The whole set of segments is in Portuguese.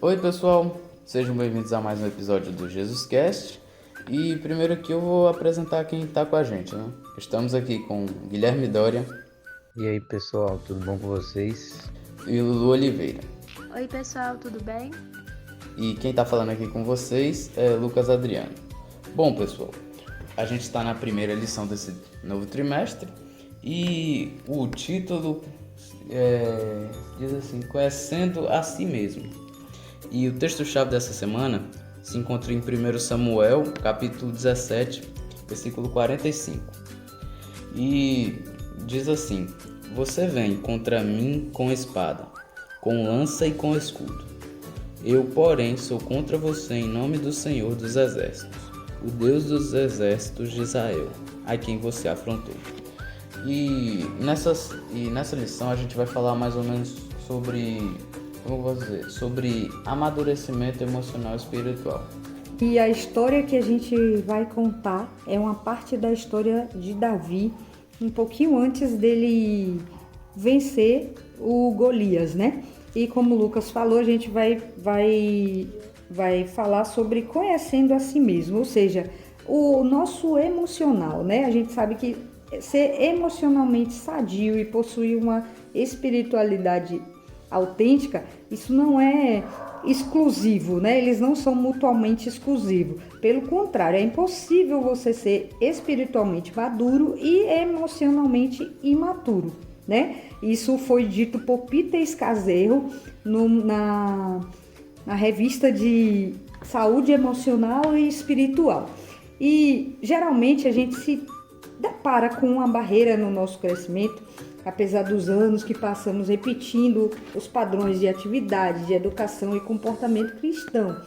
Oi pessoal, sejam bem-vindos a mais um episódio do JesusCast. E primeiro aqui eu vou apresentar quem está com a gente, né? Estamos aqui com Guilherme Dória E aí pessoal, tudo bom com vocês? e Lulu Oliveira. Oi pessoal, tudo bem? E quem está falando aqui com vocês é Lucas Adriano. Bom pessoal, a gente está na primeira lição desse novo trimestre e o título diz assim, conhecendo a si mesmo. E o texto-chave dessa semana se encontra em 1 Samuel, capítulo 17, versículo 45. E diz assim: Você vem contra mim com espada, com lança e com escudo. Eu, porém, sou contra você em nome do Senhor dos Exércitos, o Deus dos Exércitos de Israel, a quem você afrontou. E nessa lição a gente vai falar mais ou menos sobre amadurecimento emocional e espiritual. E a história que a gente vai contar é uma parte da história de Davi, um pouquinho antes dele vencer o Golias, né? E como o Lucas falou, a gente vai falar sobre conhecendo a si mesmo, ou seja, o nosso emocional, né? A gente sabe que ser emocionalmente sadio e possuir uma espiritualidade autêntica, isso não é exclusivo, né? Eles não são mutuamente exclusivos. Pelo contrário, é impossível você ser espiritualmente maduro e emocionalmente imaturo, né? Isso foi dito por Peter Scazzero na revista de saúde emocional e espiritual. E geralmente a gente se depara com uma barreira no nosso crescimento, apesar dos anos que passamos repetindo os padrões de atividade, de educação e comportamento cristão.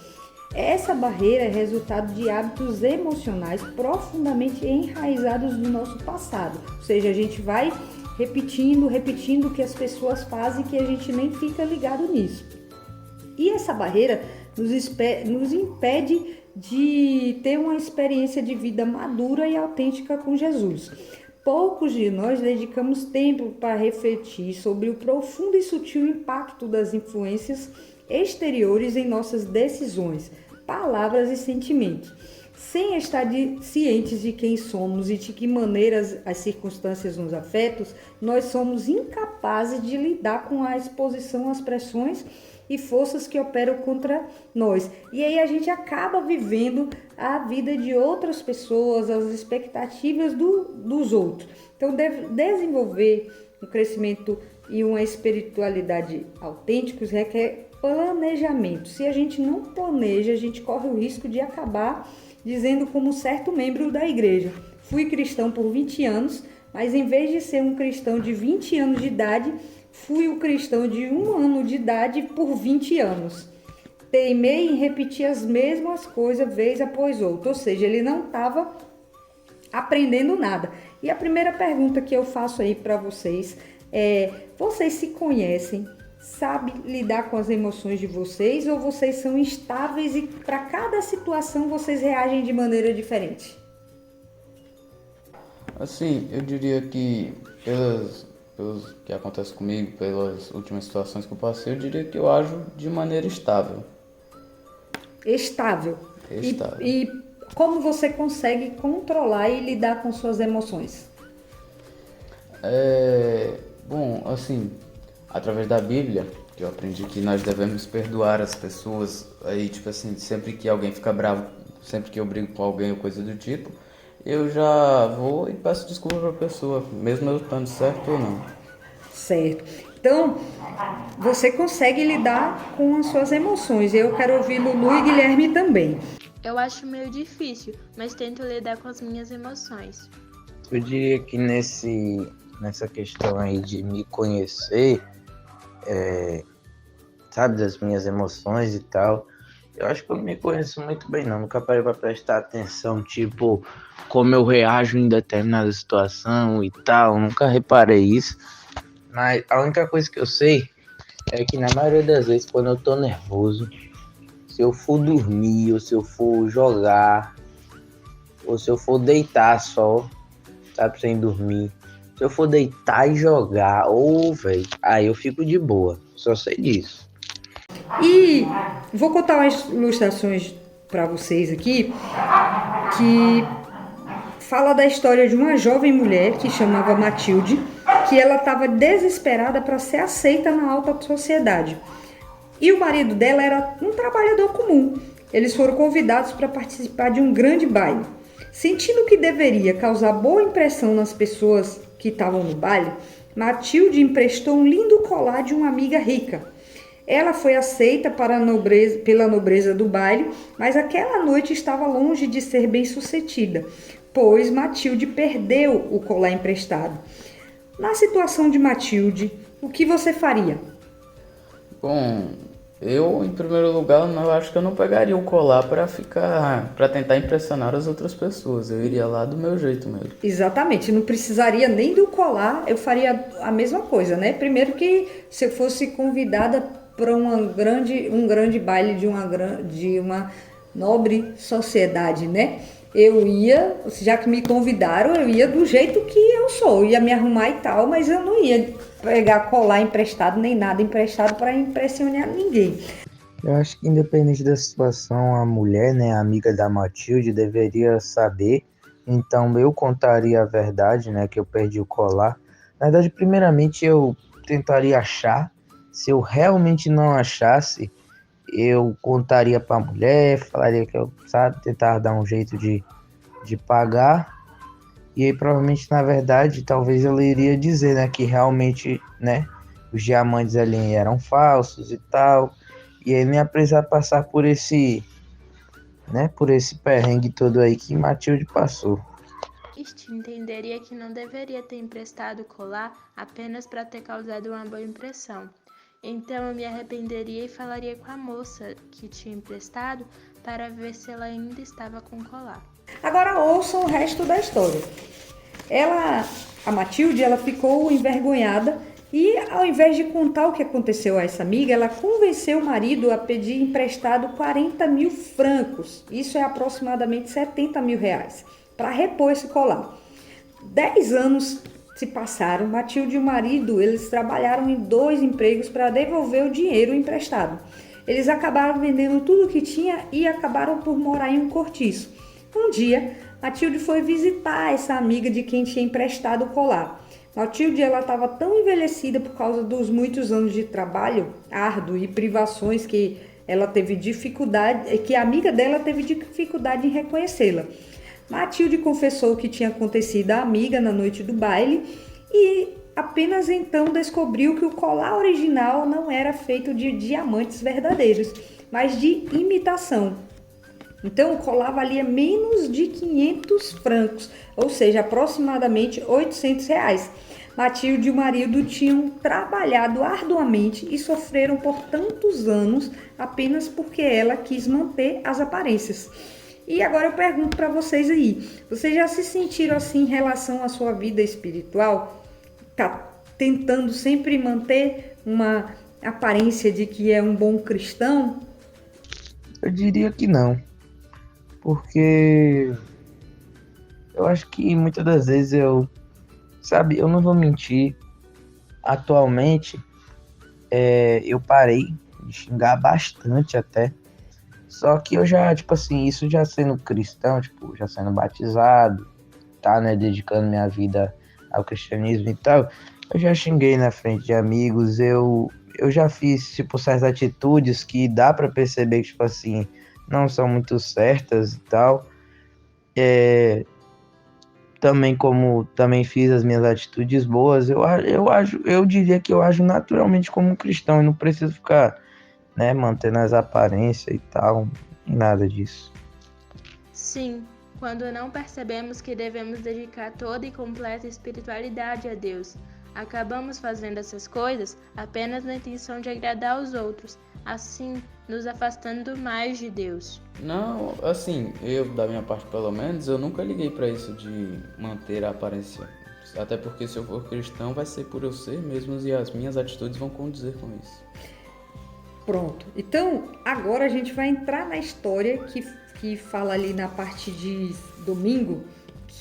Essa barreira é resultado de hábitos emocionais profundamente enraizados no nosso passado. Ou seja, a gente vai repetindo o que as pessoas fazem que a gente nem fica ligado nisso. E essa barreira nos impede de ter uma experiência de vida madura e autêntica com Jesus. Poucos de nós dedicamos tempo para refletir sobre o profundo e sutil impacto das influências exteriores em nossas decisões, palavras e sentimentos. Sem estar cientes de quem somos e de que maneiras as circunstâncias nos afetam, nós somos incapazes de lidar com a exposição às pressões e forças que operam contra nós. E aí a gente acaba vivendo a vida de outras pessoas, as expectativas dos outros. Então, desenvolver um crescimento e uma espiritualidade autênticos requer planejamento. Se a gente não planeja, a gente corre o risco de acabar dizendo como certo membro da igreja: fui cristão por 20 anos, mas em vez de ser um cristão de 20 anos de idade, fui o cristão de 1 ano de idade por 20 anos. Teimei em repetir as mesmas coisas vez após outra, ou seja, ele não estava aprendendo nada. E a primeira pergunta que eu faço aí para vocês é: vocês se conhecem? Sabem lidar com as emoções de vocês ou vocês são instáveis e para cada situação vocês reagem de maneira diferente? Assim, eu diria que pelos que acontece comigo, pelas últimas situações que eu passei, eu diria que eu ajo de maneira estável. Estável. Estável. E como você consegue controlar e lidar com suas emoções? Bom, assim, através da Bíblia, que eu aprendi que nós devemos perdoar as pessoas, aí, tipo assim, sempre que alguém fica bravo, sempre que eu brigo com alguém ou coisa do tipo, eu já vou e peço desculpa pra pessoa, mesmo eu estando certo ou não. Certo. Então, você consegue lidar com as suas emoções. Eu quero ouvir Lulu e Guilherme também. Eu acho meio difícil, mas tento lidar com as minhas emoções. Eu diria que nessa questão aí de me conhecer, sabe, das minhas emoções e tal, eu acho que eu não me conheço muito bem não, nunca parei pra prestar atenção, tipo, como eu reajo em determinada situação e tal, nunca reparei isso, mas a única coisa que eu sei é que na maioria das vezes quando eu tô nervoso, se eu for dormir, ou se eu for jogar, ou se eu for deitar só, sabe, sem dormir, se eu for deitar e jogar, velho, aí eu fico de boa, só sei disso. E vou contar umas ilustrações para vocês aqui que fala da história de uma jovem mulher que chamava Matilde, que ela estava desesperada para ser aceita na alta sociedade. E o marido dela era um trabalhador comum. Eles foram convidados para participar de um grande baile. Sentindo que deveria causar boa impressão nas pessoas que estavam no baile, Matilde emprestou um lindo colar de uma amiga rica. Ela foi aceita pela nobreza do baile, mas aquela noite estava longe de ser bem-sucedida, pois Matilde perdeu o colar emprestado. Na situação de Matilde, o que você faria? Bom, eu, em primeiro lugar, eu acho que eu não pegaria o colar para tentar impressionar as outras pessoas. Eu iria lá do meu jeito mesmo. Exatamente, não precisaria nem do colar, eu faria a mesma coisa, né? Primeiro que se eu fosse convidada para um grande baile de uma nobre sociedade, né? Eu ia, já que me convidaram, eu ia do jeito que eu sou, eu ia me arrumar e tal, mas eu não ia pegar colar emprestado, nem nada emprestado para impressionar ninguém. Eu acho que independente da situação, a mulher, né, a amiga da Matilde, deveria saber. Então eu contaria a verdade, né, que eu perdi o colar. Na verdade, primeiramente eu tentaria achar. Se eu realmente não achasse, eu contaria para a mulher, falaria que eu, sabe, tentar dar um jeito de pagar. E aí provavelmente, na verdade, talvez ela iria dizer, né, que realmente, né, os diamantes ali eram falsos e tal. E aí nem ia precisar passar por esse perrengue todo aí que Matilde passou. Este entenderia que não deveria ter emprestado o colar apenas para ter causado uma boa impressão. Então eu me arrependeria e falaria com a moça que tinha emprestado para ver se ela ainda estava com o colar. Agora ouçam o resto da história. A Matilde, ela ficou envergonhada e ao invés de contar o que aconteceu a essa amiga, ela convenceu o marido a pedir emprestado 40 mil francos, isso é aproximadamente 70 mil reais, para repor esse colar. 10 anos se passaram, Matilde e o marido, eles trabalharam em 2 empregos para devolver o dinheiro emprestado. Eles acabaram vendendo tudo que tinha e acabaram por morar em um cortiço. Um dia, Matilde foi visitar essa amiga de quem tinha emprestado o colar. Matilde, ela estava tão envelhecida por causa dos muitos anos de trabalho árduo e privações que ela teve dificuldade, que a amiga dela teve dificuldade em reconhecê-la. Matilde confessou o que tinha acontecido à amiga na noite do baile e apenas então descobriu que o colar original não era feito de diamantes verdadeiros, mas de imitação. Então o colar valia menos de 500 francos, ou seja, aproximadamente 800 reais. Matilde e o marido tinham trabalhado arduamente e sofreram por tantos anos apenas porque ela quis manter as aparências. E agora eu pergunto para vocês aí, vocês já se sentiram assim em relação à sua vida espiritual? Tá tentando sempre manter uma aparência de que é um bom cristão? Eu diria que não, porque eu acho que muitas das vezes eu não vou mentir, atualmente eu parei de xingar bastante até. Só que eu já, isso já sendo cristão, já sendo batizado, tá, né, dedicando minha vida ao cristianismo e tal, eu já xinguei na frente de amigos, eu já fiz, certas atitudes que dá pra perceber que, não são muito certas e tal. Também fiz as minhas atitudes boas, eu diria que eu ajo naturalmente como um cristão e não preciso ficar, né, mantendo as aparências e tal, nada disso. Sim, quando não percebemos que devemos dedicar toda e completa espiritualidade a Deus, acabamos fazendo essas coisas apenas na intenção de agradar aos outros, assim nos afastando mais de Deus. Não, assim, eu, da minha parte pelo menos, eu nunca liguei pra isso de manter a aparência. Até porque se eu for cristão vai ser por eu ser mesmo e as minhas atitudes vão condizer com isso. Pronto. Então, agora a gente vai entrar na história que fala ali na parte de domingo,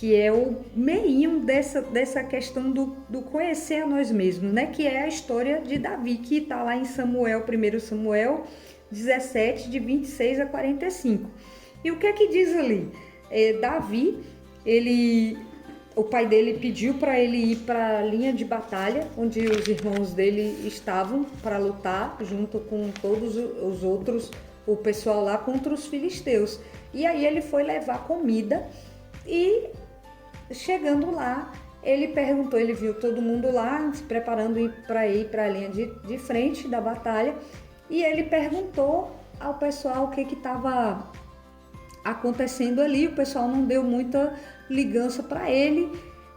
que é o meinho dessa questão do conhecer a nós mesmos, né? Que é a história de Davi, que está lá em Samuel, 1 Samuel 17, de 26 a 45. E o que é que diz ali? Davi, o pai dele pediu para ele ir para a linha de batalha, onde os irmãos dele estavam para lutar, junto com todos os outros, o pessoal lá contra os filisteus. E aí ele foi levar comida e chegando lá, ele perguntou, ele viu todo mundo lá se preparando para ir para a linha de frente da batalha, e ele perguntou ao pessoal o que estava acontecendo ali. O pessoal não deu muita ligança para ele,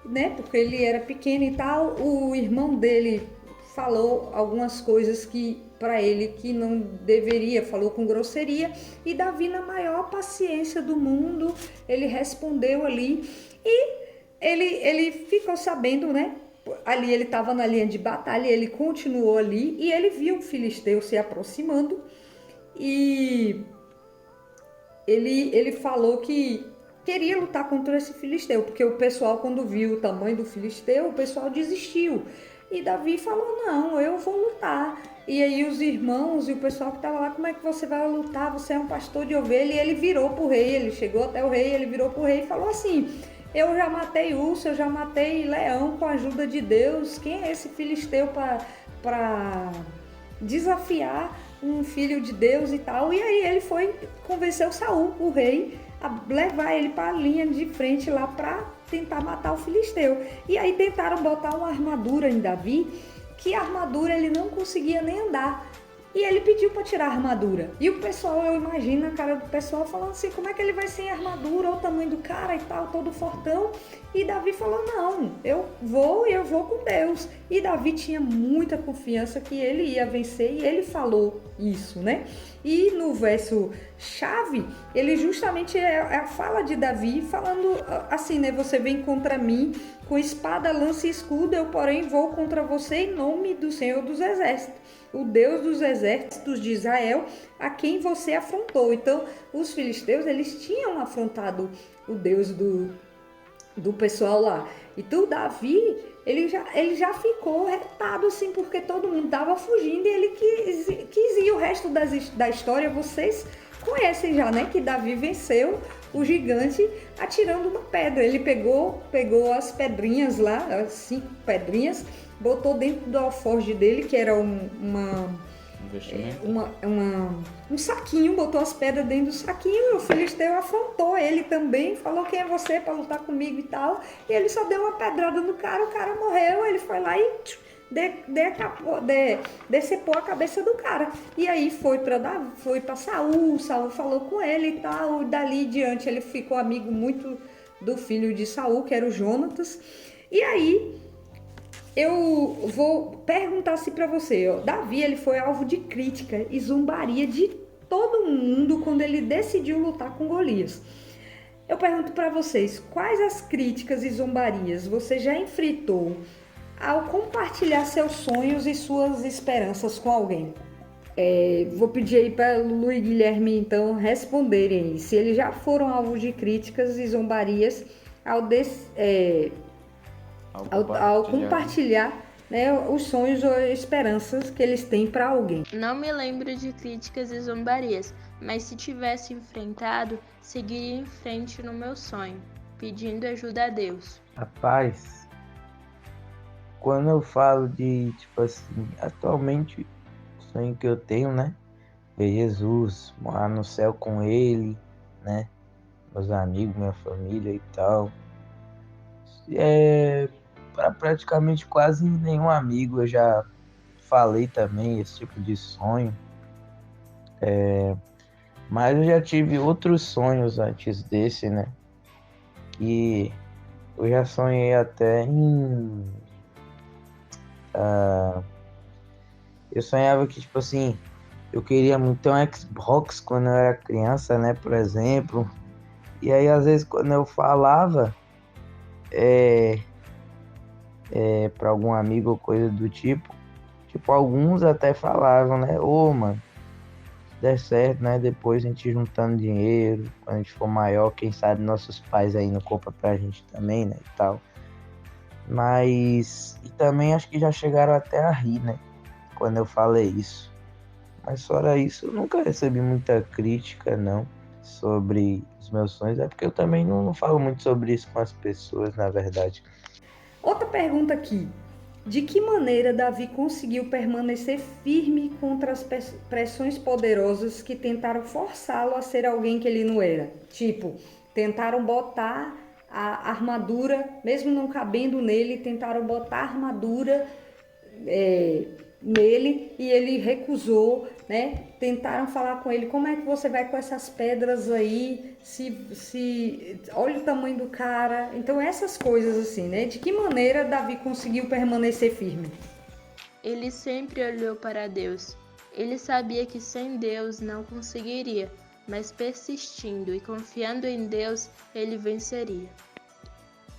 né? Porque ele era pequeno e tal. O irmão dele falou algumas coisas que para ele que não deveria, falou com grosseria, e Davi, na maior paciência do mundo, ele respondeu ali, e ele ficou sabendo, né? Ali ele estava na linha de batalha, ele continuou ali e ele viu o filisteu se aproximando, e ele falou que queria lutar contra esse filisteu, porque o pessoal, quando viu o tamanho do filisteu, o pessoal desistiu. E Davi falou, não, eu vou lutar. E aí os irmãos e o pessoal que estava lá, como é que você vai lutar? Você é um pastor de ovelha. E ele virou pro rei, ele chegou até o rei, ele virou pro rei e falou assim, eu já matei urso, eu já matei leão com a ajuda de Deus. Quem é esse filisteu para desafiar um filho de Deus e tal? E aí ele foi convencer o Saul, o rei, a levar ele para a linha de frente lá para tentar matar o filisteu. E aí tentaram botar uma armadura em Davi, que a armadura ele não conseguia nem andar. E ele pediu para tirar a armadura. E o pessoal, eu imagino a cara do pessoal falando assim, como é que ele vai sem armadura, olha o tamanho do cara e tal, todo fortão. E Davi falou, não, eu vou com Deus. E Davi tinha muita confiança que ele ia vencer, e ele falou isso, né? E no verso chave, ele justamente é a fala de Davi falando assim, né? Você vem contra mim com espada, lança e escudo, eu porém vou contra você em nome do Senhor dos Exércitos, o Deus dos exércitos de Israel, a quem você afrontou. Então, os filisteus, eles tinham afrontado o Deus do pessoal lá. Então, Davi, ele já ficou retado, assim, porque todo mundo estava fugindo e ele quis ir. O resto da história, vocês conhecem já, né? Que Davi venceu o gigante atirando uma pedra. Ele pegou as pedrinhas lá, as 5 pedrinhas, botou dentro do alforje dele, que era um saquinho, botou as pedras dentro do saquinho, e o filisteu afrontou ele também, falou, quem é você para lutar comigo e tal, e ele só deu uma pedrada no cara, o cara morreu, ele foi lá e decepou a cabeça do cara. E aí foi para Saul falou com ele e tal, e dali em diante ele ficou amigo muito do filho de Saul, que era o Jonatas. E aí eu vou perguntar assim para você, ó, Davi, ele foi alvo de crítica e zombaria de todo mundo quando ele decidiu lutar com Golias. Eu pergunto para vocês, quais as críticas e zombarias você já enfrentou ao compartilhar seus sonhos e suas esperanças com alguém? Vou pedir aí para Lu e Guilherme então responderem se eles já foram alvo de críticas e zombarias ao compartilhar, né, os sonhos ou esperanças que eles têm para alguém. Não me lembro de críticas e zombarias, mas se tivesse enfrentado, seguiria em frente no meu sonho, pedindo ajuda a Deus. Rapaz, quando eu falo de, tipo assim, atualmente o sonho que eu tenho, né, ver Jesus, morar no céu com Ele, né, meus amigos, minha família e tal. Para praticamente quase nenhum amigo eu já falei também esse tipo de sonho. Mas eu já tive outros sonhos antes desse, né? Que eu já sonhei até em... eu sonhava que, tipo assim, eu queria muito ter um Xbox quando eu era criança, né? Por exemplo. E aí, às vezes, quando eu falava para algum amigo ou coisa do tipo, alguns até falavam, né? Ô, mano, der certo, né? Depois a gente juntando dinheiro, quando a gente for maior, quem sabe nossos pais aí não compram pra gente também, né? E tal. Mas. E também acho que já chegaram até a rir, né? Quando eu falei isso. Mas fora isso, eu nunca recebi muita crítica, não, sobre os meus sonhos. É porque eu também não falo muito sobre isso com as pessoas, na verdade. Outra pergunta aqui. De que maneira Davi conseguiu permanecer firme contra as pressões poderosas que tentaram forçá-lo a ser alguém que ele não era? Tipo, tentaram botar a armadura, mesmo não cabendo nele, tentaram botar a armadura nele e ele recusou, né? Tentaram falar com ele, como é que você vai com essas pedras aí, se olha o tamanho do cara. Então essas coisas assim, né? De que maneira Davi conseguiu permanecer firme? Ele sempre olhou para Deus. Ele sabia que sem Deus não conseguiria, mas persistindo e confiando em Deus, ele venceria.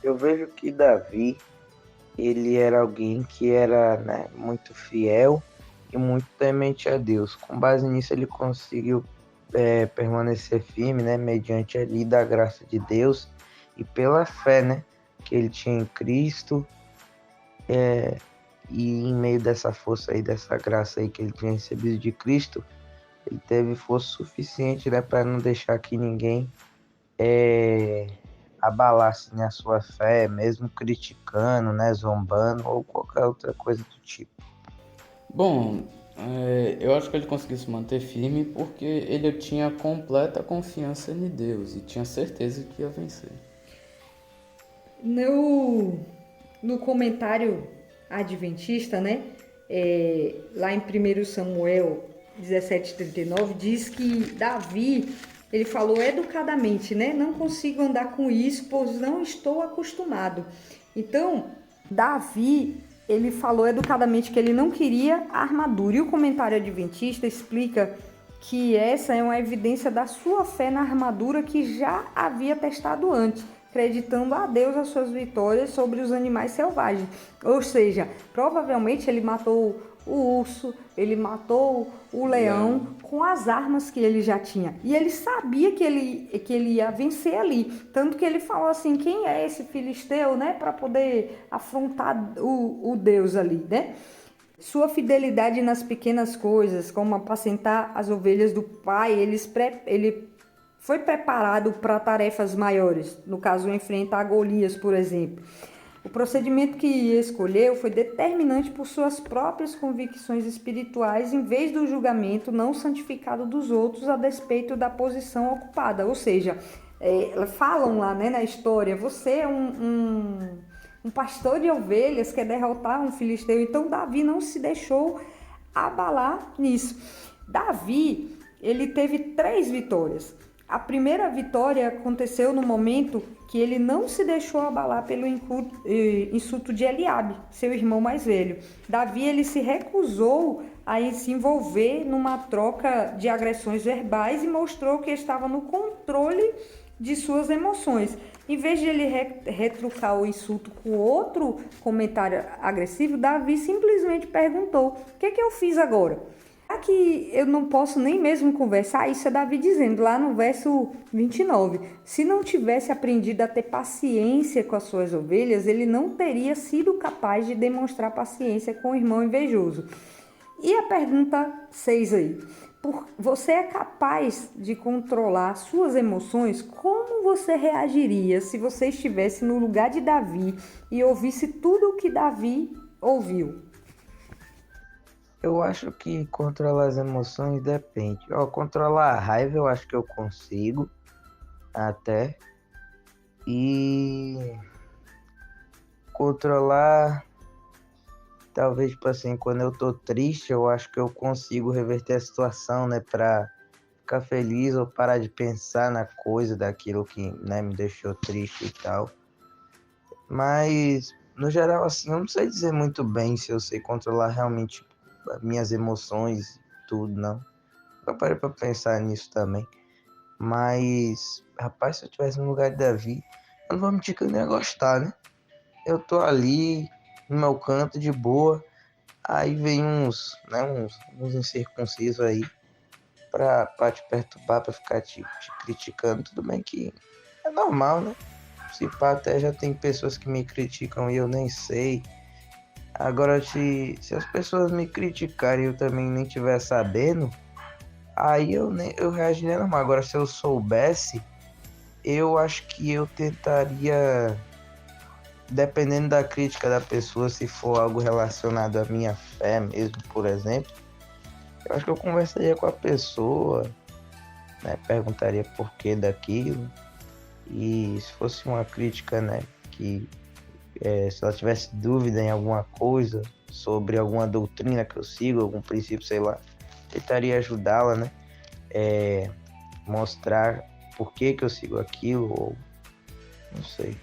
Eu vejo que Davi, ele era alguém que era, né, muito fiel e muito temente a Deus. Com base nisso, ele conseguiu permanecer firme, né, mediante ali da graça de Deus e pela fé, né, que ele tinha em Cristo, e em meio dessa força aí, dessa graça aí que ele tinha recebido de Cristo, ele teve força suficiente, né, para não deixar que ninguém abalasse, né, a sua fé, mesmo criticando, né, zombando ou qualquer outra coisa do tipo. Bom, eu acho que ele conseguiu se manter firme porque ele tinha completa confiança em Deus e tinha certeza que ia vencer. No comentário adventista, né? Lá em 1 Samuel 17:39 diz que Davi, ele falou educadamente, né? Não consigo andar com isso, pois não estou acostumado. Então, Davi, ele falou educadamente que ele não queria a armadura. E o comentário adventista explica que essa é uma evidência da sua fé na armadura que já havia testado antes, acreditando a Deus as suas vitórias sobre os animais selvagens. Ou seja, provavelmente ele matou o urso, ele matou o leão com as armas que ele já tinha. E ele sabia que ele ia vencer ali. Tanto que ele falou assim, quem é esse filisteu, né? Para poder afrontar o Deus ali, né? Sua fidelidade nas pequenas coisas, como apacentar as ovelhas do pai, ele foi preparado para tarefas maiores, no caso, enfrentar Golias, por exemplo. O procedimento que escolheu foi determinante por suas próprias convicções espirituais, em vez do julgamento não santificado dos outros a despeito da posição ocupada. Ou seja, falam lá, né, na história, você é um pastor de ovelhas, quer derrotar um filisteu. Então Davi não se deixou abalar nisso. Davi, ele teve 3 vitórias. A primeira vitória aconteceu no momento que ele não se deixou abalar pelo insulto de Eliabe, seu irmão mais velho. Davi, ele se recusou a se envolver numa troca de agressões verbais e mostrou que estava no controle de suas emoções. Em vez de ele retrucar o insulto com outro comentário agressivo, Davi simplesmente perguntou: o que é que eu fiz agora? Aqui eu não posso nem mesmo conversar, isso é Davi dizendo lá no verso 29. Se não tivesse aprendido a ter paciência com as suas ovelhas, ele não teria sido capaz de demonstrar paciência com o irmão invejoso. E a pergunta 6 aí. Você é capaz de controlar suas emoções? Como você reagiria se você estivesse no lugar de Davi e ouvisse tudo o que Davi ouviu? Eu acho que controlar as emoções depende. Controlar a raiva eu acho que eu consigo até. E controlar, talvez, tipo assim, quando eu tô triste, eu acho que eu consigo reverter a situação, né, pra ficar feliz ou parar de pensar na coisa, daquilo que, né, me deixou triste e tal. Mas, no geral, assim, eu não sei dizer muito bem se eu sei controlar realmente minhas emoções e tudo, não. Eu parei pra pensar nisso também. Mas, rapaz, se eu tivesse no lugar de Davi, eu não vou mentir que eu não ia gostar, né? Eu tô ali, no meu canto, de boa. Aí vem uns incircuncisos aí pra te perturbar, pra ficar te criticando. Tudo bem que é normal, né? Se pá, até já tem pessoas que me criticam e eu nem sei. Agora, se as pessoas me criticarem e eu também nem estiver sabendo, aí eu reagiria normal. Agora, se eu soubesse, eu acho que eu tentaria, dependendo da crítica da pessoa, se for algo relacionado à minha fé mesmo, por exemplo, eu acho que eu conversaria com a pessoa, né? Perguntaria por que daquilo. E se fosse uma crítica, né, que se ela tivesse dúvida em alguma coisa sobre alguma doutrina que eu sigo, algum princípio, sei lá, tentaria ajudá-la, né? Mostrar por que eu sigo aquilo, ou não sei.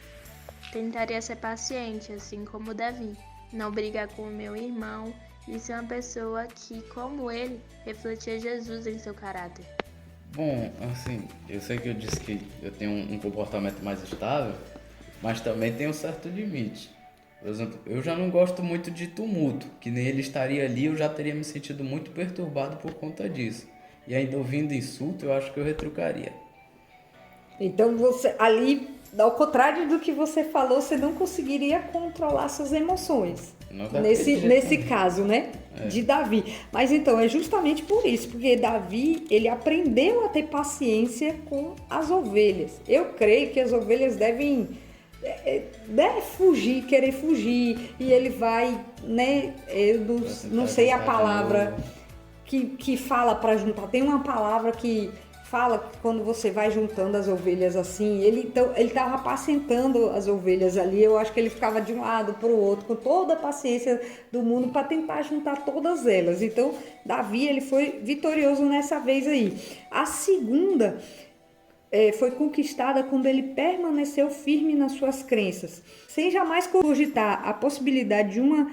Tentaria ser paciente, assim como Davi, não brigar com o meu irmão e ser uma pessoa que, como ele, refletia Jesus em seu caráter. Bom, assim, eu sei que eu disse que eu tenho um comportamento mais estável, mas também tem um certo limite. Por exemplo, eu já não gosto muito de tumulto, que nem ele estaria ali, eu já teria me sentido muito perturbado por conta disso. E ainda ouvindo insulto, eu acho que eu retrucaria. Então você ali, ao contrário do que você falou, você não conseguiria controlar suas emoções. Não daquele jeito, Nesse não. caso, né? De Davi. Mas então, é justamente por isso, porque Davi, ele aprendeu a ter paciência com as ovelhas. Eu creio que as ovelhas devem fugir, querer fugir, e ele vai, né? Eu não sei a palavra que fala para juntar. Tem uma palavra que fala que quando você vai juntando as ovelhas assim, ele estava apacentando as ovelhas ali. Eu acho que ele ficava de um lado para o outro com toda a paciência do mundo para tentar juntar todas elas. Então, Davi, ele foi vitorioso nessa vez aí. A segunda foi conquistada quando ele permaneceu firme nas suas crenças, sem jamais cogitar a possibilidade de uma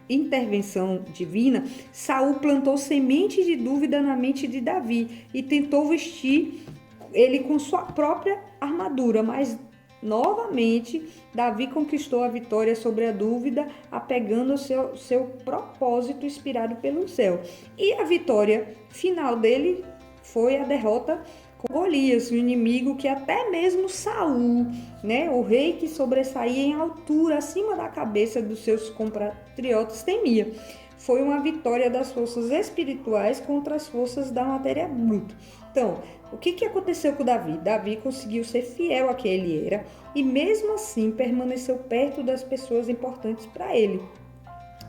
intervenção divina. Saul plantou semente de dúvida na mente de Davi e tentou vestir ele com sua própria armadura, mas novamente Davi conquistou a vitória sobre a dúvida, apegando ao seu propósito inspirado pelo céu. E a vitória final dele foi a derrota com Golias, o inimigo que até mesmo Saul, né, o rei que sobressaía em altura acima da cabeça dos seus compatriotas, temia. Foi uma vitória das forças espirituais contra as forças da matéria bruta. Então, o que aconteceu com Davi? Davi conseguiu ser fiel a quem ele era e mesmo assim permaneceu perto das pessoas importantes para ele.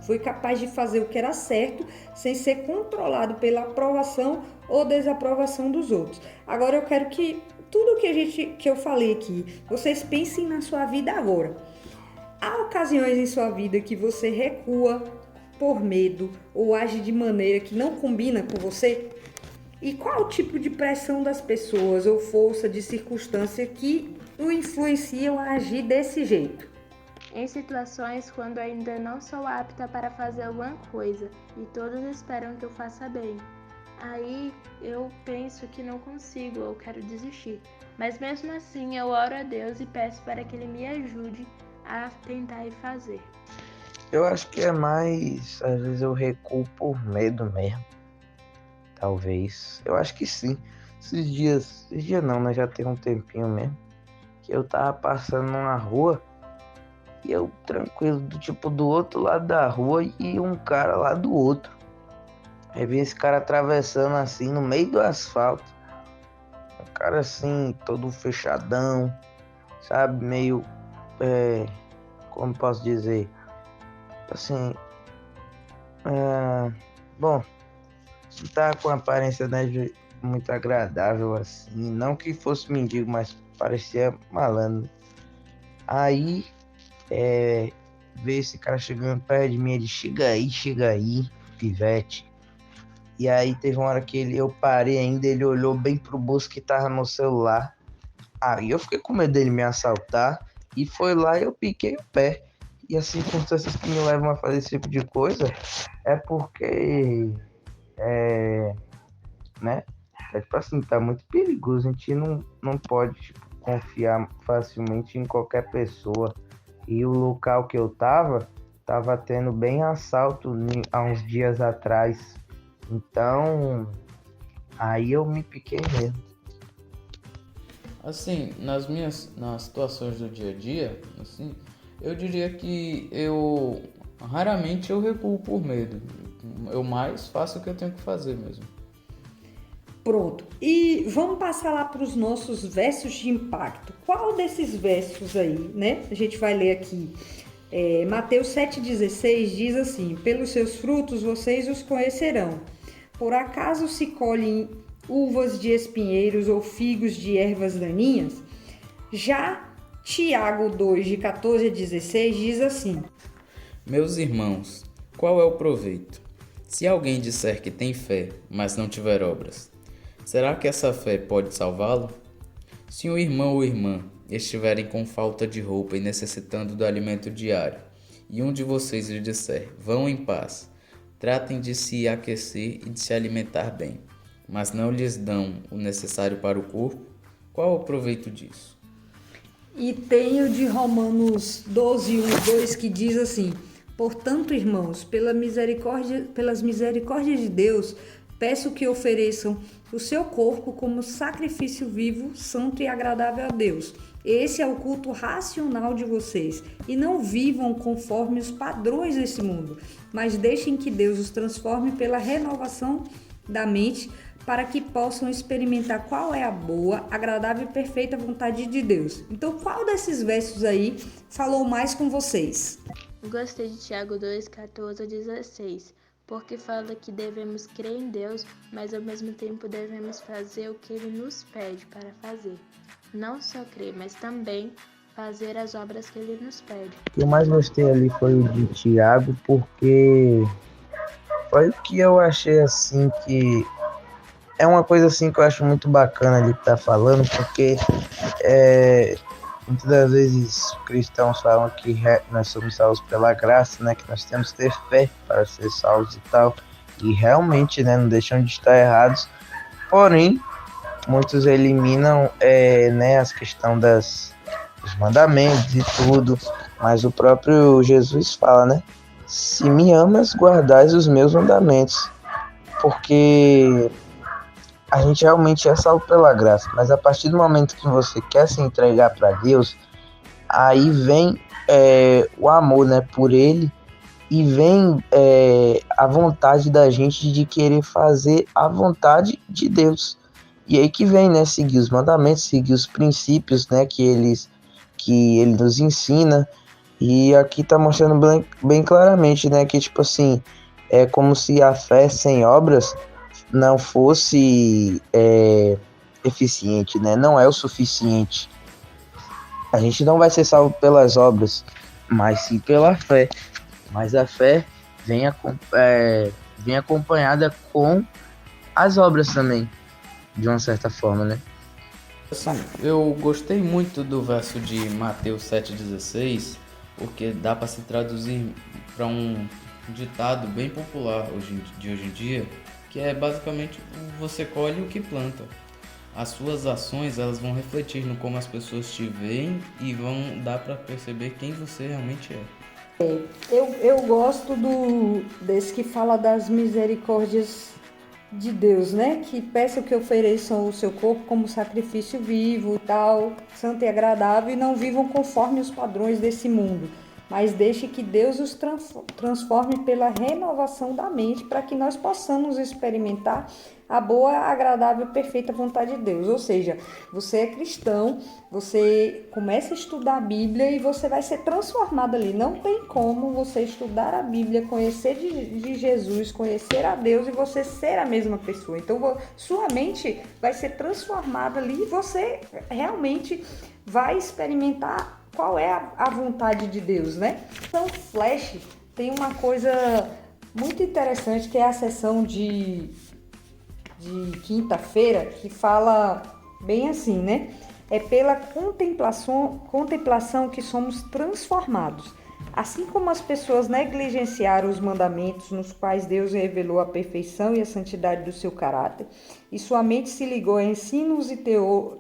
Foi capaz de fazer o que era certo sem ser controlado pela aprovação ou desaprovação dos outros. Agora eu quero que tudo que eu falei aqui, vocês pensem na sua vida agora. Há ocasiões em sua vida que você recua por medo ou age de maneira que não combina com você? E qual o tipo de pressão das pessoas ou força de circunstância que o influenciam a agir desse jeito? Em situações quando ainda não sou apta para fazer alguma coisa e todos esperam que eu faça bem. Aí eu penso que não consigo ou quero desistir. Mas mesmo assim eu oro a Deus e peço para que Ele me ajude a tentar e fazer. Eu acho que é mais, às vezes eu recuo por medo mesmo. Talvez. Eu acho que sim. Esses dias não, né? Já tem um tempinho mesmo. Que eu tava passando numa rua e eu tranquilo, do outro lado da rua e um cara lá do outro. Aí vi esse cara atravessando assim no meio do asfalto. Um cara assim, todo fechadão, sabe? Meio, como posso dizer? Assim, bom, não tá com uma aparência, né, muito agradável assim. Não que fosse mendigo, mas parecia malandro. Aí, ver esse cara chegando perto de mim, ele chega aí, pivete. E aí teve uma hora que eu parei ainda, ele olhou bem pro bolso que tava no celular. Aí eu fiquei com medo dele me assaltar e foi lá e eu piquei o pé. E as circunstâncias que me levam a fazer esse tipo de coisa é porque, né? Tipo assim, tá muito perigoso. A gente não pode confiar facilmente em qualquer pessoa. E o local que eu tava tendo bem assalto há uns dias atrás. Então, Aí eu me piquei mesmo. Assim, nas situações do dia a dia, assim, eu diria que raramente eu recuo por medo. Eu mais faço o que eu tenho que fazer mesmo. Pronto. E vamos passar lá para os nossos versos de impacto. Qual desses versos aí, né? A gente vai ler aqui. Mateus 7,16 diz assim: pelos seus frutos vocês os conhecerão. Por acaso se colhem uvas de espinheiros ou figos de ervas daninhas? Já Tiago 2, de 14 a 16 diz assim: Meus irmãos, qual é o proveito? Se alguém disser que tem fé, mas não tiver obras, será que essa fé pode salvá-lo? Se um irmão ou irmã estiverem com falta de roupa e necessitando do alimento diário, e um de vocês lhe disser, vão em paz, tratem de se aquecer e de se alimentar bem, mas não lhes dão o necessário para o corpo, qual é o proveito disso? E tem o de Romanos 12, 1 e 2 que diz assim: portanto, irmãos, pelas misericórdias de Deus, peço que ofereçam o seu corpo como sacrifício vivo, santo e agradável a Deus. Esse é o culto racional de vocês. E não vivam conforme os padrões desse mundo, mas deixem que Deus os transforme pela renovação da mente, para que possam experimentar qual é a boa, agradável e perfeita vontade de Deus. Então, qual desses versos aí falou mais com vocês? Gostei de Tiago 2, 14 a 16, porque fala que devemos crer em Deus, mas ao mesmo tempo devemos fazer o que Ele nos pede para fazer. Não só crer, mas também fazer as obras que Ele nos pede. O que eu mais gostei ali foi o de Tiago, porque foi o que eu achei assim que é uma coisa assim que eu acho muito bacana ali que tá falando, porque muitas das vezes cristãos falam que nós somos salvos pela graça, né, que nós temos que ter fé para ser salvos e tal, e realmente, né, não deixam de estar errados, porém, muitos eliminam, né, as questões dos mandamentos e tudo, mas o próprio Jesus fala, né, se me amas, guardais os meus mandamentos, porque a gente realmente é salvo pela graça, mas a partir do momento que você quer se entregar para Deus, aí vem o amor, né, por Ele, e vem a vontade da gente de querer fazer a vontade de Deus. E aí que vem, né, seguir os mandamentos, seguir os princípios, né, que Ele nos ensina. E aqui tá mostrando bem claramente, né, que tipo assim, é como se a fé sem obras não fosse eficiente, né? Não é o suficiente. A gente não vai ser salvo pelas obras, mas sim pela fé. Mas a fé vem acompanhada com as obras também, de uma certa forma, né? Assim, eu gostei muito do verso de Mateus 7,16, porque dá para se traduzir para um ditado bem popular de hoje em dia, que é basicamente você colhe o que planta. As suas ações, elas vão refletir no como as pessoas te veem e vão dar para perceber quem você realmente é. Eu gosto desse que fala das misericórdias de Deus, né? Que peçam que ofereçam o seu corpo como sacrifício vivo, tal, santo e agradável, e não vivam conforme os padrões desse mundo, mas deixe que Deus os transforme pela renovação da mente, para que nós possamos experimentar a boa, agradável e perfeita vontade de Deus. Ou seja, você é cristão, você começa a estudar a Bíblia e você vai ser transformado ali. Não tem como você estudar a Bíblia, conhecer de Jesus, conhecer a Deus e você ser a mesma pessoa. Então, sua mente vai ser transformada ali e você realmente vai experimentar qual é a vontade de Deus, né? Então, Flash tem uma coisa muito interessante, que é a sessão de quinta-feira, que fala bem assim, né? É pela contemplação que somos transformados. Assim como as pessoas negligenciaram os mandamentos nos quais Deus revelou a perfeição e a santidade do seu caráter, e sua mente se ligou a ensinos e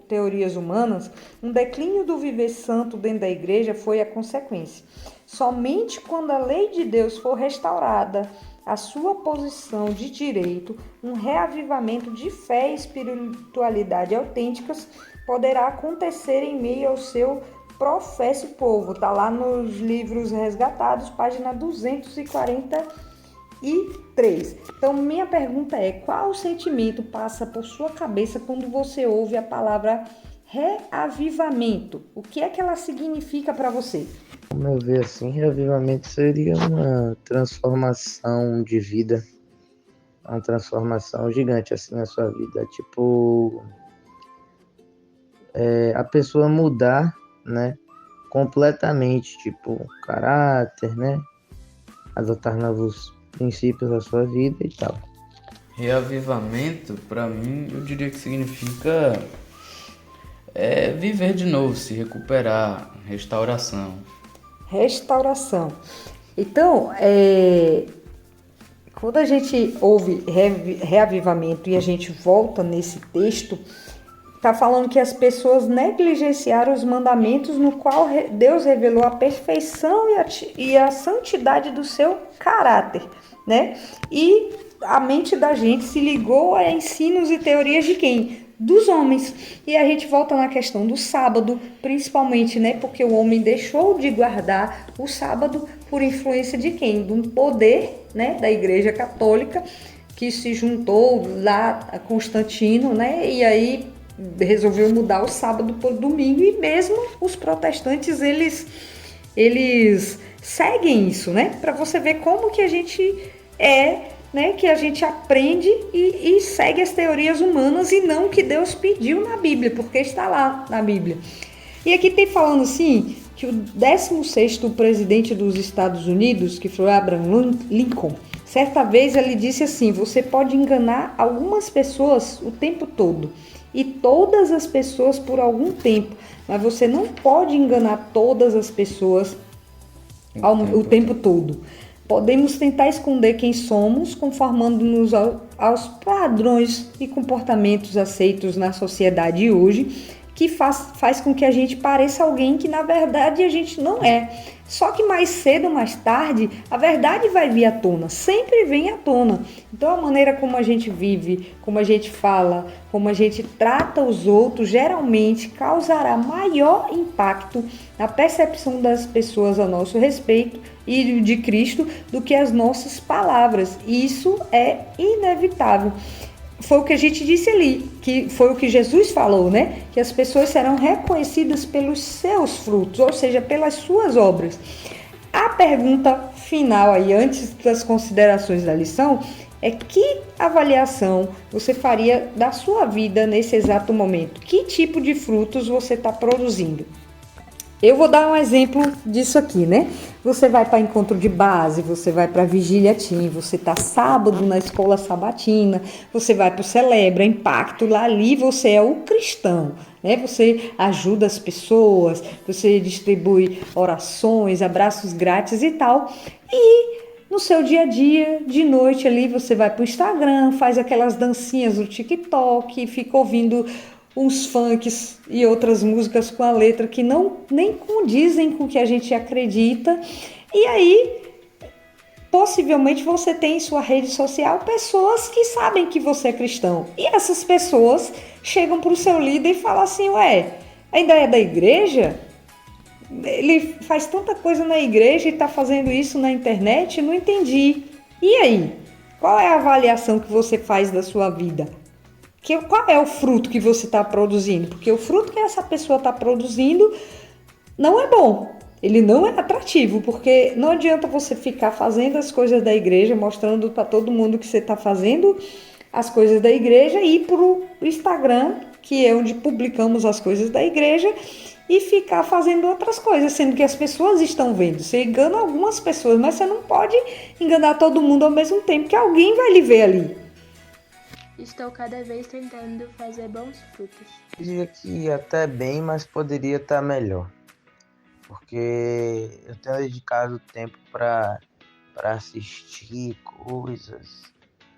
teorias humanas, um declínio do viver santo dentro da igreja foi a consequência. Somente quando a lei de Deus for restaurada, a sua posição de direito, um reavivamento de fé e espiritualidade autênticas poderá acontecer em meio ao seu professo povo. Está lá nos livros resgatados, página 243. Então, minha pergunta é: qual sentimento passa por sua cabeça quando você ouve a palavra reavivamento? O que é que ela significa para você? Ao meu ver, assim, reavivamento seria uma transformação de vida, uma transformação gigante, assim, na sua vida. Tipo, a pessoa mudar, né, completamente, tipo, caráter, né, adotar novos princípios da sua vida e tal. Reavivamento, para mim, eu diria que significa viver de novo, se recuperar, restauração. Restauração. Então, quando a gente ouve reavivamento e a gente volta nesse texto, está falando que as pessoas negligenciaram os mandamentos no qual Deus revelou a perfeição e a santidade do seu caráter, né? E a mente da gente se ligou a ensinos e teorias de quem? Dos homens. E a gente volta na questão do sábado, principalmente, né? Porque o homem deixou de guardar o sábado por influência de quem? De um poder, né? Da Igreja Católica, que se juntou lá a Constantino, né? E aí resolveu mudar o sábado por domingo, e mesmo os protestantes, eles seguem isso, né? Para você ver como que a gente né? Que a gente aprende e segue as teorias humanas e não o que Deus pediu na Bíblia, porque está lá na Bíblia. E aqui tem falando assim, que o 16º presidente dos Estados Unidos, que foi Abraham Lincoln, certa vez ele disse assim: você pode enganar algumas pessoas o tempo todo e todas as pessoas por algum tempo, mas você não pode enganar todas as pessoas o tempo todo. Podemos tentar esconder quem somos, conformando-nos aos padrões e comportamentos aceitos na sociedade hoje, que faz com que a gente pareça alguém que na verdade a gente não é. Só que mais cedo ou mais tarde, a verdade vai vir à tona, sempre vem à tona. Então a maneira como a gente vive, como a gente fala, como a gente trata os outros, geralmente causará maior impacto na percepção das pessoas a nosso respeito e de Cristo do que as nossas palavras. Isso é inevitável. Foi o que a gente disse ali, que foi o que Jesus falou, né? Que as pessoas serão reconhecidas pelos seus frutos, ou seja, pelas suas obras. A pergunta final aí, antes das considerações da lição, é: que avaliação você faria da sua vida nesse exato momento? Que tipo de frutos você está produzindo? Eu vou dar um exemplo disso aqui, né? Você vai para encontro de base, você vai para vigília teen, você tá sábado na escola sabatina, você vai para o Celebra, Impacto, lá ali você é o cristão, né? Você ajuda as pessoas, você distribui orações, abraços grátis e tal. E no seu dia a dia, de noite ali, você vai para o Instagram, faz aquelas dancinhas do TikTok, fica ouvindo uns funks e outras músicas com a letra que nem condizem com o que a gente acredita. E aí, possivelmente você tem em sua rede social pessoas que sabem que você é cristão. E essas pessoas chegam para o seu líder e falam assim: ué, ainda é da igreja? Ele faz tanta coisa na igreja e está fazendo isso na internet? Não entendi. E aí? Qual é a avaliação que você faz da sua vida? Qual é o fruto que você está produzindo? Porque o fruto que essa pessoa está produzindo não é bom. Ele não é atrativo, porque não adianta você ficar fazendo as coisas da igreja, mostrando para todo mundo que você está fazendo as coisas da igreja, e ir para o Instagram, que é onde publicamos as coisas da igreja, e ficar fazendo outras coisas, sendo que as pessoas estão vendo. Você engana algumas pessoas, mas você não pode enganar todo mundo ao mesmo tempo, que alguém vai lhe ver ali. Estou cada vez tentando fazer bons frutos. Eu diria que até bem, mas poderia estar melhor. Porque eu tenho dedicado tempo para assistir coisas.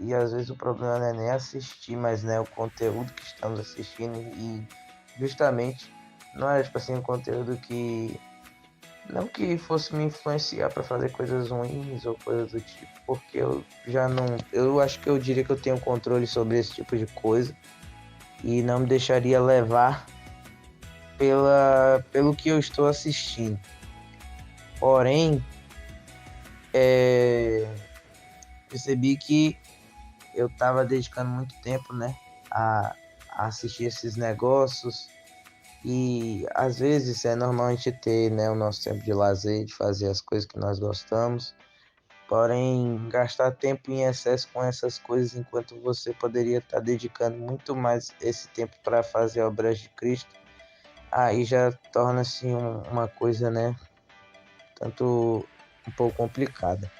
E às vezes o problema não é nem assistir, mas né, o conteúdo que estamos assistindo. E justamente não é tipo assim, um conteúdo que Não que fosse me influenciar para fazer coisas ruins ou coisas do tipo, porque eu já não. Eu acho que eu diria que eu tenho controle sobre esse tipo de coisa e não me deixaria levar pelo que eu estou assistindo. Porém, percebi que eu estava dedicando muito tempo, né, a assistir esses negócios. E às vezes é normal a gente ter, né, o nosso tempo de lazer, de fazer as coisas que nós gostamos, porém gastar tempo em excesso com essas coisas enquanto você poderia estar dedicando muito mais esse tempo para fazer obras de Cristo, aí já torna-se uma coisa, né, tanto um pouco complicada.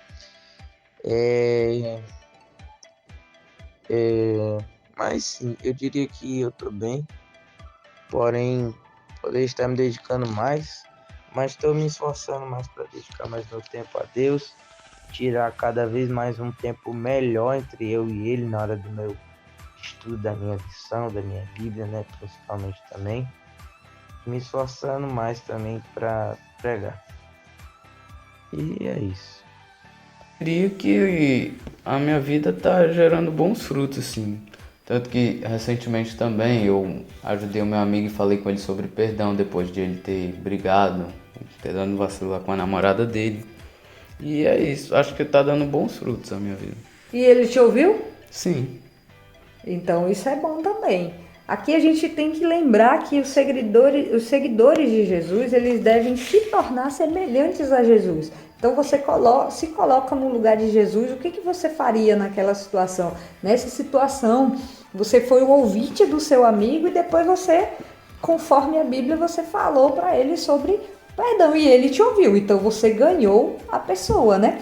Mas sim, eu diria que eu estou bem, porém poderia estar me dedicando mais, mas estou me esforçando mais para dedicar mais meu tempo a Deus, tirar cada vez mais um tempo melhor entre eu e Ele na hora do meu estudo, da minha lição, da minha Bíblia, né, principalmente também, me esforçando mais também para pregar. E é isso. Diria que a minha vida tá gerando bons frutos, sim. Tanto que recentemente também eu ajudei o meu amigo e falei com ele sobre perdão depois de ele ter brigado, ter dado vacilo lá com a namorada dele. E é isso, acho que tá dando bons frutos a minha vida. E ele te ouviu? Sim. Então isso é bom também. Aqui a gente tem que lembrar que os seguidores de Jesus, eles devem se tornar semelhantes a Jesus. Então você se coloca no lugar de Jesus, o que você faria naquela situação? Nessa situação, você foi o ouvinte do seu amigo e depois você, conforme a Bíblia, você falou para ele sobre perdão e ele te ouviu. Então você ganhou a pessoa, né?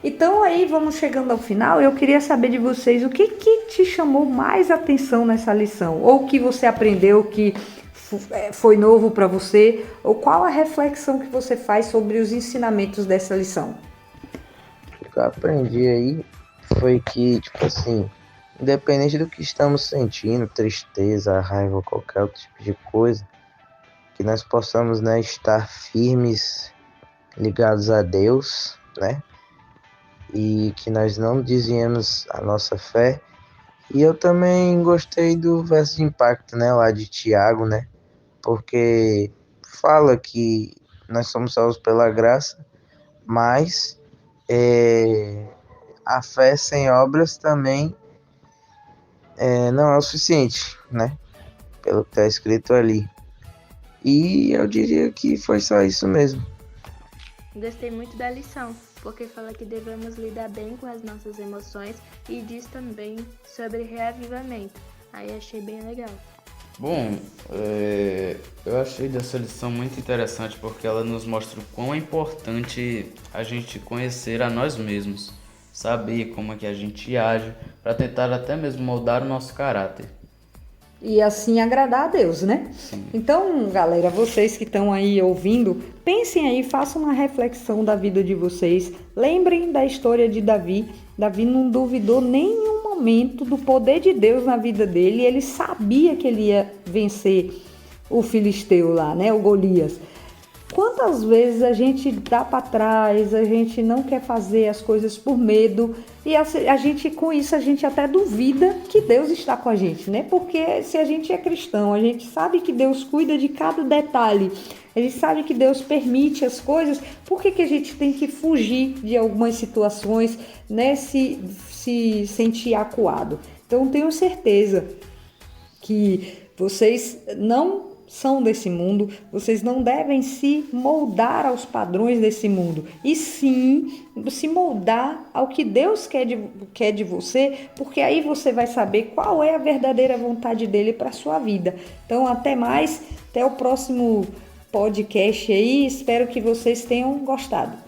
Então aí vamos chegando ao final, eu queria saber de vocês o que te chamou mais atenção nessa lição, ou o que você aprendeu que foi novo para você, ou qual a reflexão que você faz sobre os ensinamentos dessa lição? O que eu aprendi aí foi que, tipo assim, independente do que estamos sentindo, tristeza, raiva ou qualquer outro tipo de coisa, que nós possamos, né, estar firmes, ligados a Deus, né? E que nós não desviemos a nossa fé. E eu também gostei do verso de impacto, né, lá de Tiago, né, porque fala que nós somos salvos pela graça, mas a fé sem obras também não é o suficiente, né, pelo que está escrito ali. E eu diria que foi só isso mesmo. Gostei muito da lição, porque fala que devemos lidar bem com as nossas emoções e diz também sobre reavivamento. Aí achei bem legal. Bom, eu achei dessa lição muito interessante porque ela nos mostra o quão é importante a gente conhecer a nós mesmos, saber como é que a gente age, para tentar até mesmo moldar o nosso caráter. E assim agradar a Deus, né? Sim. Então, galera, vocês que estão aí ouvindo, pensem aí, façam uma reflexão da vida de vocês. Lembrem da história de Davi. Davi não duvidou nenhum momento do poder de Deus na vida dele. Ele sabia que ele ia vencer o filisteu lá, né? O Golias. Quantas vezes a gente dá para trás, a gente não quer fazer as coisas por medo e a gente, com isso, a gente até duvida que Deus está com a gente, né? Porque se a gente é cristão, a gente sabe que Deus cuida de cada detalhe, a gente sabe que Deus permite as coisas, por que a gente tem que fugir de algumas situações, né? Se sentir acuado. Então, tenho certeza que vocês não são desse mundo, vocês não devem se moldar aos padrões desse mundo, e sim se moldar ao que Deus quer de você, porque aí você vai saber qual é a verdadeira vontade dele para a sua vida. Então, até mais, até o próximo podcast aí, espero que vocês tenham gostado.